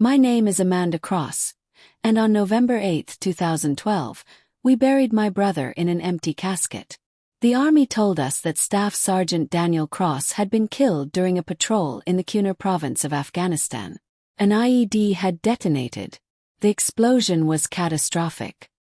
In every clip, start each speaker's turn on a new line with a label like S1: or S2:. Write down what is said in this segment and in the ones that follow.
S1: My name is Amanda Cross, and on November 8, 2012, we buried my brother in an empty casket. The Army told us that Staff Sergeant Daniel Cross had been killed during a patrol in the Kunar province of Afghanistan. An IED had detonated. The explosion was catastrophic.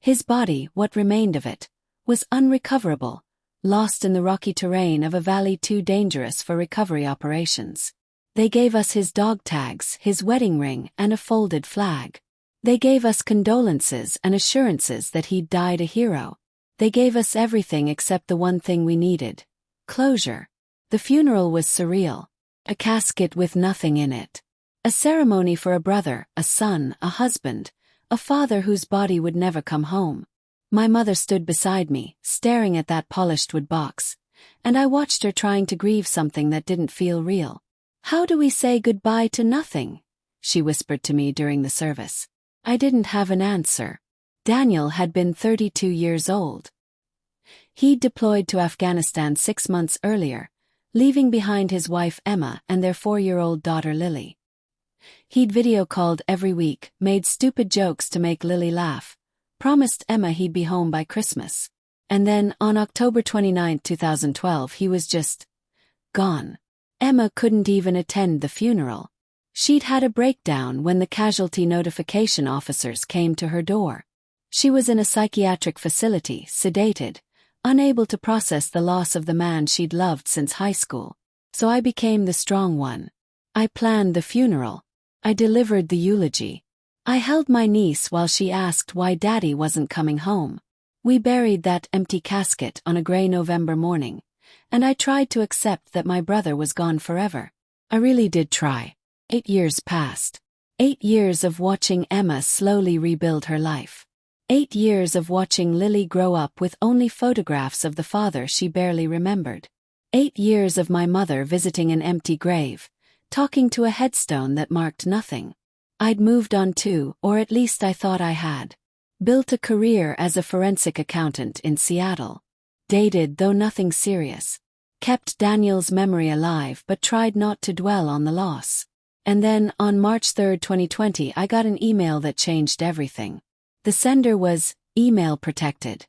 S1: His body, what remained of it, was unrecoverable, lost in the rocky terrain of a valley too dangerous for recovery operations. They gave us his dog tags, his wedding ring, and a folded flag. They gave us condolences and assurances that he'd died a hero. They gave us everything except the one thing we needed: closure. The funeral was surreal. A casket with nothing in it. A ceremony for a brother, a son, a husband, a father whose body would never come home. My mother stood beside me, staring at that polished wood box, and I watched her trying to grieve something that didn't feel real. "How do we say goodbye to nothing?" she whispered to me during the service. I didn't have an answer. Daniel had been 32 years old. He'd deployed to Afghanistan 6 months earlier, leaving behind his wife Emma and their 4-year-old daughter Lily. He'd video called every week, made stupid jokes to make Lily laugh, promised Emma he'd be home by Christmas. And then, on October 29, 2012, he was just gone. Emma couldn't even attend the funeral. She'd had a breakdown when the casualty notification officers came to her door. She was in a psychiatric facility, sedated, unable to process the loss of the man she'd loved since high school. So I became the strong one. I planned the funeral. I delivered the eulogy. I held my niece while she asked why Daddy wasn't coming home. We buried that empty casket on a gray November morning, and I tried to accept that my brother was gone forever. I really did try. 8 years passed. 8 years of watching Emma slowly rebuild her life. 8 years of watching Lily grow up with only photographs of the father she barely remembered. 8 years of my mother visiting an empty grave, talking to a headstone that marked nothing. I'd moved on too, or at least I thought I had. Built a career as a forensic accountant in Seattle. Dated, though nothing serious. Kept Daniel's memory alive but tried not to dwell on the loss. And then, on March 3, 2020, I got an email that changed everything. The sender was email protected.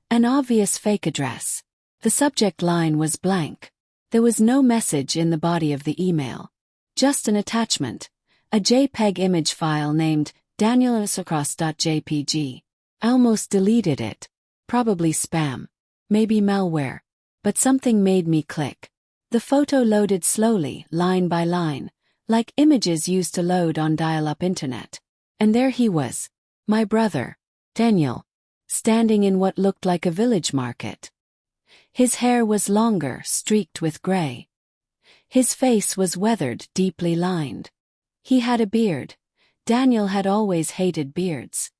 S1: An obvious fake address. The subject line was blank. There was no message in the body of the email. Just an attachment. A JPEG image file named danielacross.jpg. I almost deleted it. Probably spam. Maybe malware. But something made me click. The photo loaded slowly, line by line, like images used to load on dial-up internet. And there he was. My brother, Daniel, standing in what looked like a village market. His hair was longer, streaked with gray. His face was weathered, deeply lined. He had a beard. Daniel had always hated beards.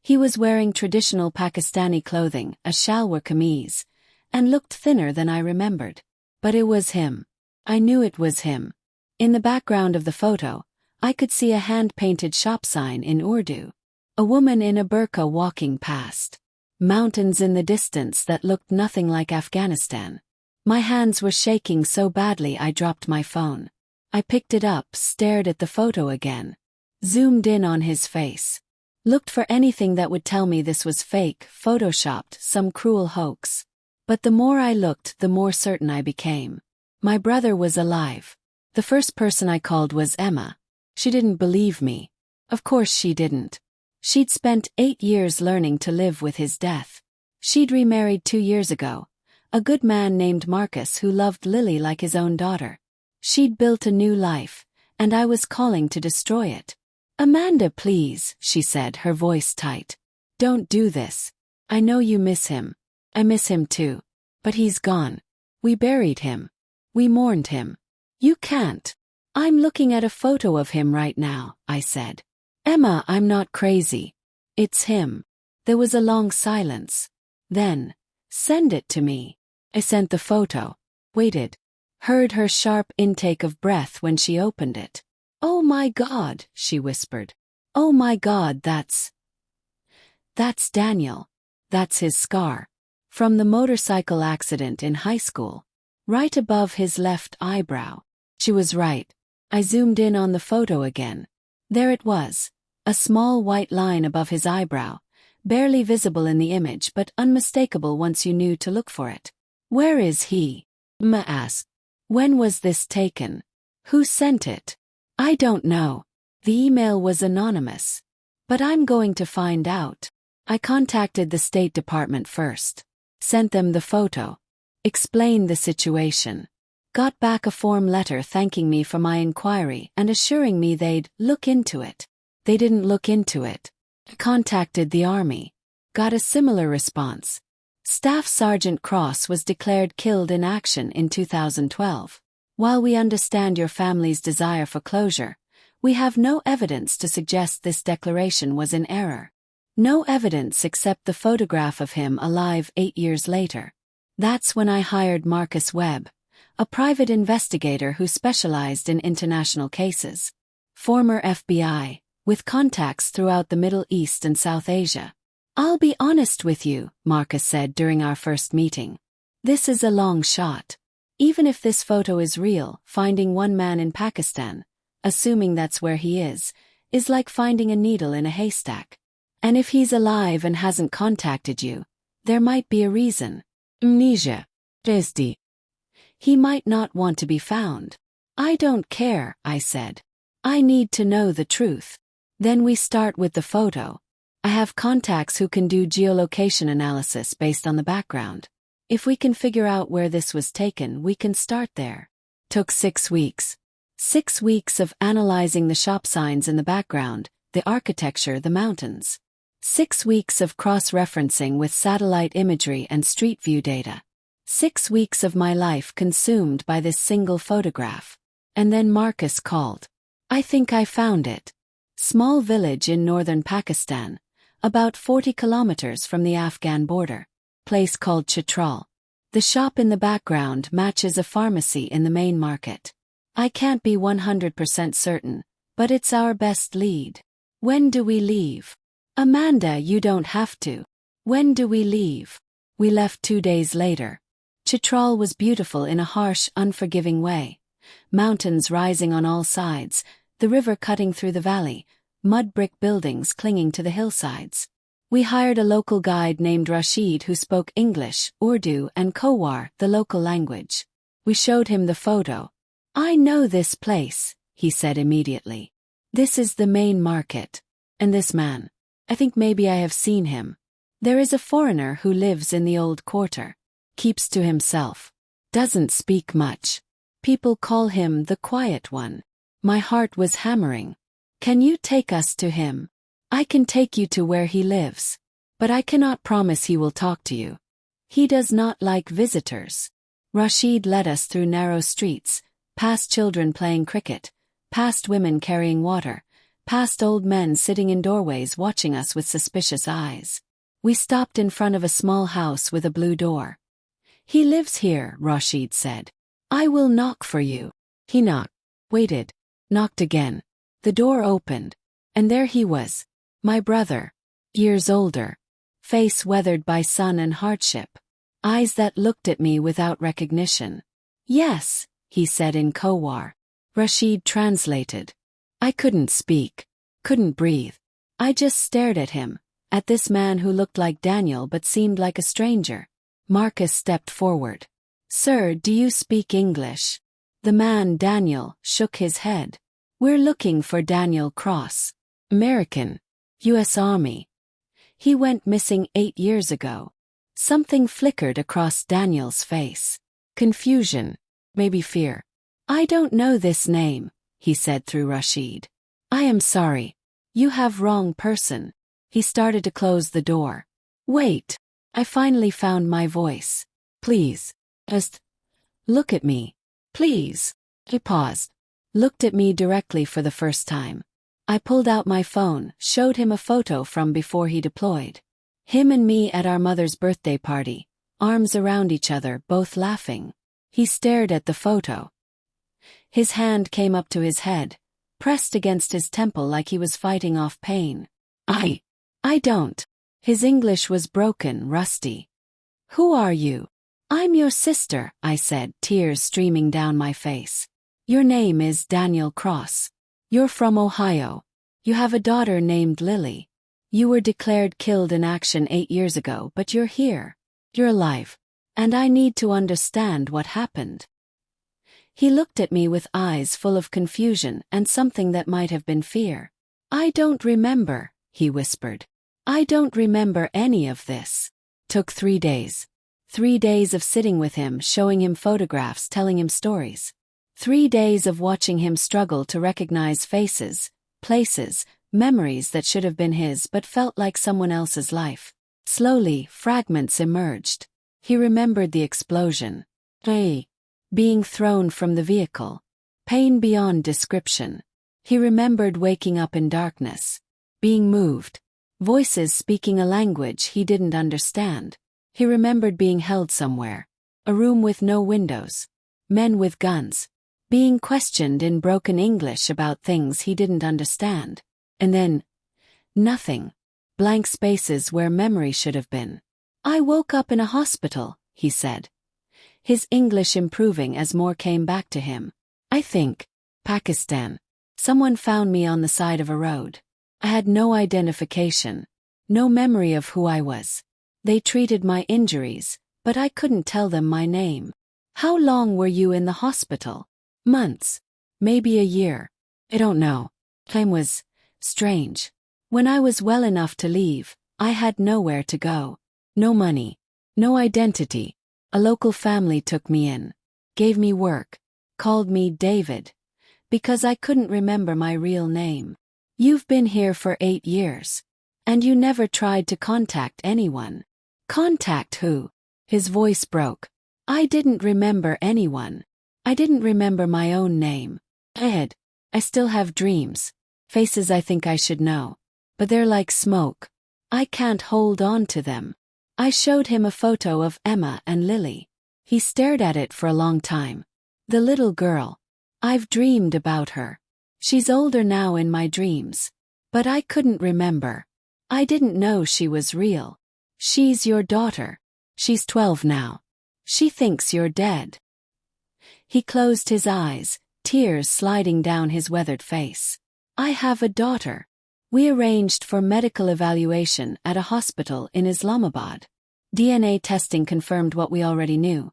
S1: He was wearing traditional Pakistani clothing, a shalwar kameez, and looked thinner than I remembered. But it was him. I knew it was him. In the background of the photo, I could see a hand-painted shop sign in Urdu. A woman in a burqa walking past. Mountains in the distance that looked nothing like Afghanistan. My hands were shaking so badly I dropped my phone. I picked it up, stared at the photo again. Zoomed in on his face. Looked for anything that would tell me this was fake, photoshopped, some cruel hoax. But the more I looked, the more certain I became. My brother was alive. The first person I called was Emma. She didn't believe me. Of course she didn't. She'd spent 8 years learning to live with his death. She'd remarried 2 years ago. A good man named Marcus who loved Lily like his own daughter. She'd built a new life, and I was calling to destroy it. "Amanda, please," she said, her voice tight. "Don't do this. I know you miss him. I miss him too. But he's gone. We buried him. We mourned him. You can't." "I'm looking at a photo of him right now," I said. "Emma, I'm not crazy. It's him." There was a long silence. Then, "Send it to me." I sent the photo. Waited. Heard her sharp intake of breath when she opened it. "Oh my God," she whispered. "Oh my God, that's Daniel. That's his scar. From the motorcycle accident in high school. Right above his left eyebrow." She was right. I zoomed in on the photo again. There it was. A small white line above his eyebrow, barely visible in the image but unmistakable once you knew to look for it. Where is he? Ma asked. When was this taken? Who sent it? I don't know. The email was anonymous. But I'm going to find out. I contacted the State Department first. Sent them the photo. Explained the situation. Got back a form letter thanking me for my inquiry and assuring me they'd look into it. They didn't look into it. Contacted the Army. Got a similar response. Staff Sergeant Cross was declared killed in action in 2012. While we understand your family's desire for closure, we have no evidence to suggest this declaration was in error. No evidence except the photograph of him alive 8 years later. That's when I hired Marcus Webb, a private investigator who specialized in international cases. Former FBI, with contacts throughout the Middle East and South Asia. I'll be honest with you, Marcus said during our first meeting. This is a long shot. Even if this photo is real, finding one man in Pakistan, assuming that's where he is like finding a needle in a haystack. And if he's alive and hasn't contacted you, there might be a reason. Amnesia. He might not want to be found. I don't care, I said. I need to know the truth. Then we start with the photo. I have contacts who can do geolocation analysis based on the background. If we can figure out where this was taken, we can start there. Took 6 weeks. 6 weeks of analyzing the shop signs in the background, the architecture, the mountains. 6 weeks of cross-referencing with satellite imagery and street view data. 6 weeks of my life consumed by this single photograph. And then Marcus called. I think I found it. Small village in northern Pakistan, about 40 kilometers from the Afghan border. Place called Chitral. The shop in the background matches a pharmacy in the main market. I can't be 100% certain, but it's our best lead. When do we leave? Amanda, you don't have to. When do we leave? We left 2 days later. Chitral was beautiful in a harsh, unforgiving way. Mountains rising on all sides, the river cutting through the valley, mud brick buildings clinging to the hillsides. We hired a local guide named Rashid who spoke English, Urdu and Khowar, the local language. We showed him the photo. I know this place, he said immediately. This is the main market. And this man. I think maybe I have seen him. There is a foreigner who lives in the old quarter. Keeps to himself. Doesn't speak much. People call him the quiet one. My heart was hammering. Can you take us to him? I can take you to where he lives. But I cannot promise he will talk to you. He does not like visitors. Rashid led us through narrow streets, past children playing cricket, past women carrying water, past old men sitting in doorways watching us with suspicious eyes. We stopped in front of a small house with a blue door. He lives here, Rashid said. I will knock for you. He knocked, waited, knocked again. The door opened, and there he was. My brother. Years older. Face weathered by sun and hardship. Eyes that looked at me without recognition. Yes, he said in Khowar. Rashid translated. I couldn't speak. Couldn't breathe. I just stared at him, at this man who looked like Daniel but seemed like a stranger. Marcus stepped forward. Sir, do you speak English? The man, Daniel, shook his head. We're looking for Daniel Cross. American. U.S. Army. He went missing 8 years ago. Something flickered across Daniel's face. Confusion. Maybe fear. I don't know this name, he said through Rashid. I am sorry. You have wrong person. He started to close the door. Wait. I finally found my voice. Please. Just look at me. Please. He paused. Looked at me directly for the first time. I pulled out my phone, showed him a photo from before he deployed. Him and me at our mother's birthday party, arms around each other, both laughing. He stared at the photo. His hand came up to his head, pressed against his temple like he was fighting off pain. I don't. His English was broken, rusty. Who are you? I'm your sister, I said, tears streaming down my face. Your name is Daniel Cross. You're from Ohio. You have a daughter named Lily. You were declared killed in action 8 years ago, but you're here. You're alive. And I need to understand what happened." He looked at me with eyes full of confusion and something that might have been fear. "I don't remember," he whispered. "I don't remember any of this." Took 3 days. 3 days of sitting with him, showing him photographs, telling him stories. 3 days of watching him struggle to recognize faces, places, memories that should have been his but felt like someone else's life. Slowly, fragments emerged. He remembered the explosion. Being thrown from the vehicle. Pain beyond description. He remembered waking up in darkness. Being moved. Voices speaking a language he didn't understand. He remembered being held somewhere. A room with no windows. Men with guns. Being questioned in broken English about things he didn't understand. And then, nothing. Blank spaces where memory should have been. "I woke up in a hospital," he said. His English improving as more came back to him. "I think, Pakistan. Someone found me on the side of a road. I had no identification. No memory of who I was. They treated my injuries, but I couldn't tell them my name." "How long were you in the hospital?" "Months. Maybe a year. I don't know. Time was strange. When I was well enough to leave, I had nowhere to go. No money. No identity. A local family took me in. Gave me work. Called me David. Because I couldn't remember my real name." "You've been here for 8 years. And you never tried to contact anyone." "Contact who?" His voice broke. "I didn't remember anyone. I didn't remember my own name. Ed. I still have dreams. Faces I think I should know. But they're like smoke. I can't hold on to them." I showed him a photo of Emma and Lily. He stared at it for a long time. "The little girl. I've dreamed about her. She's older now in my dreams. But I couldn't remember. I didn't know she was real. She's your daughter. She's 12 now. She thinks you're dead." He closed his eyes, tears sliding down his weathered face. "I have a daughter. We arranged for medical evaluation at a hospital in Islamabad. DNA testing confirmed what we already knew.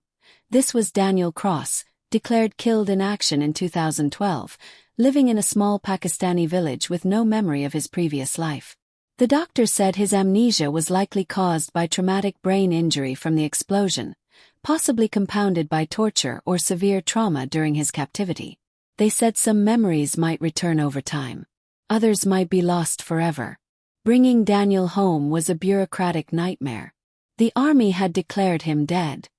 S1: This was Daniel Cross, declared killed in action in 2012, living in a small Pakistani village with no memory of his previous life. The doctor said his amnesia was likely caused by traumatic brain injury from the explosion, possibly compounded by torture or severe trauma during his captivity. They said some memories might return over time. Others might be lost forever. Bringing Daniel home was a bureaucratic nightmare. The army had declared him dead.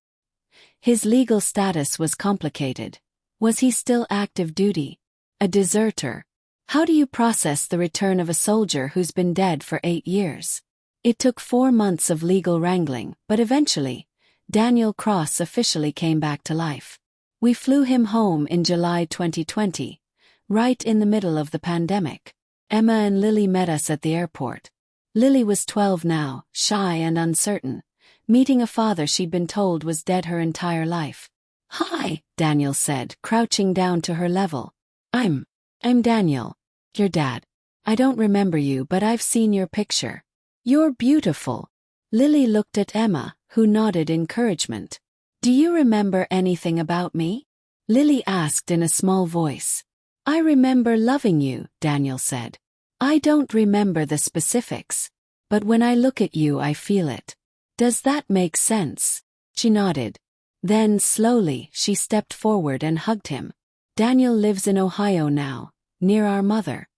S1: His legal status was complicated. Was he still active duty? A deserter? How do you process the return of a soldier who's been dead for 8 years? It took 4 months of legal wrangling, but eventually, Daniel Cross officially came back to life. We flew him home in July 2020, right in the middle of the pandemic. Emma and Lily met us at the airport. Lily was 12 now, shy and uncertain, meeting a father she'd been told was dead her entire life. "Hi," Daniel said, crouching down to her level. I'm Daniel. Your dad. I don't remember you, but I've seen your picture. You're beautiful." Lily looked at Emma, who nodded encouragement. "Do you remember anything about me?" Lily asked in a small voice. "I remember loving you," Daniel said. "I don't remember the specifics. But when I look at you I feel it. Does that make sense?" She nodded. Then, slowly, she stepped forward and hugged him. "Daniel lives in Ohio now, near our mother.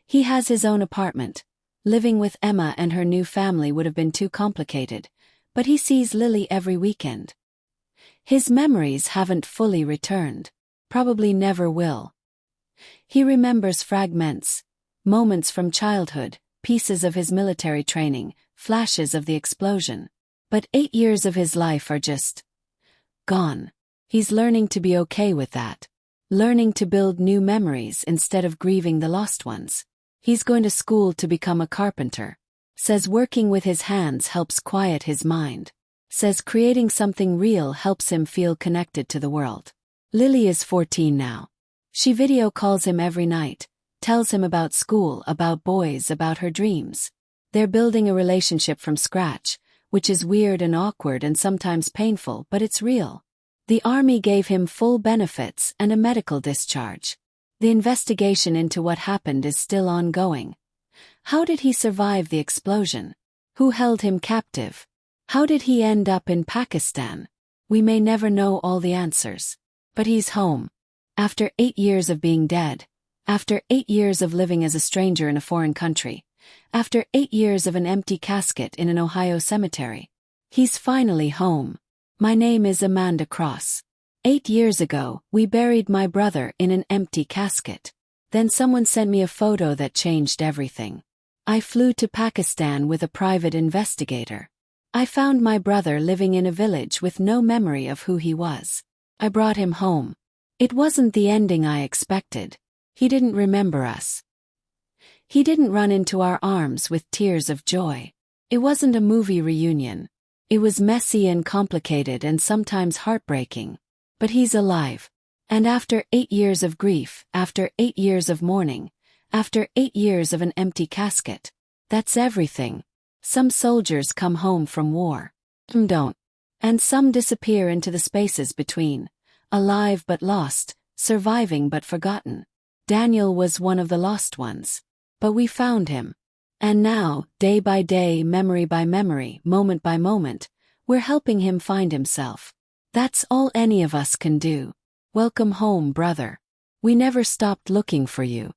S1: He has his own apartment. Living with Emma and her new family would have been too complicated, but he sees Lily every weekend. His memories haven't fully returned. Probably never will. He remembers fragments, moments from childhood, pieces of his military training, flashes of the explosion. But 8 years of his life are just gone. He's learning to be okay with that. Learning to build new memories instead of grieving the lost ones. He's going to school to become a carpenter. Says working with his hands helps quiet his mind. Says creating something real helps him feel connected to the world. Lily is 14 now. She video calls him every night, tells him about school, about boys, about her dreams. They're building a relationship from scratch, which is weird and awkward and sometimes painful, but it's real. The army gave him full benefits and a medical discharge. The investigation into what happened is still ongoing. How did he survive the explosion? Who held him captive? How did he end up in Pakistan? We may never know all the answers. But he's home. After 8 years of being dead. After 8 years of living as a stranger in a foreign country. After 8 years of an empty casket in an Ohio cemetery. He's finally home. My name is Amanda Cross. 8 years ago, we buried my brother in an empty casket. Then someone sent me a photo that changed everything. I flew to Pakistan with a private investigator. I found my brother living in a village with no memory of who he was. I brought him home. It wasn't the ending I expected. He didn't remember us. He didn't run into our arms with tears of joy. It wasn't a movie reunion. It was messy and complicated and sometimes heartbreaking. But he's alive. And after 8 years of grief, after 8 years of mourning, after 8 years of an empty casket, that's everything. Some soldiers come home from war. Some don't. And some disappear into the spaces between. Alive but lost, surviving but forgotten. Daniel was one of the lost ones. But we found him. And now, day by day, memory by memory, moment by moment, we're helping him find himself. That's all any of us can do. Welcome home, brother. We never stopped looking for you.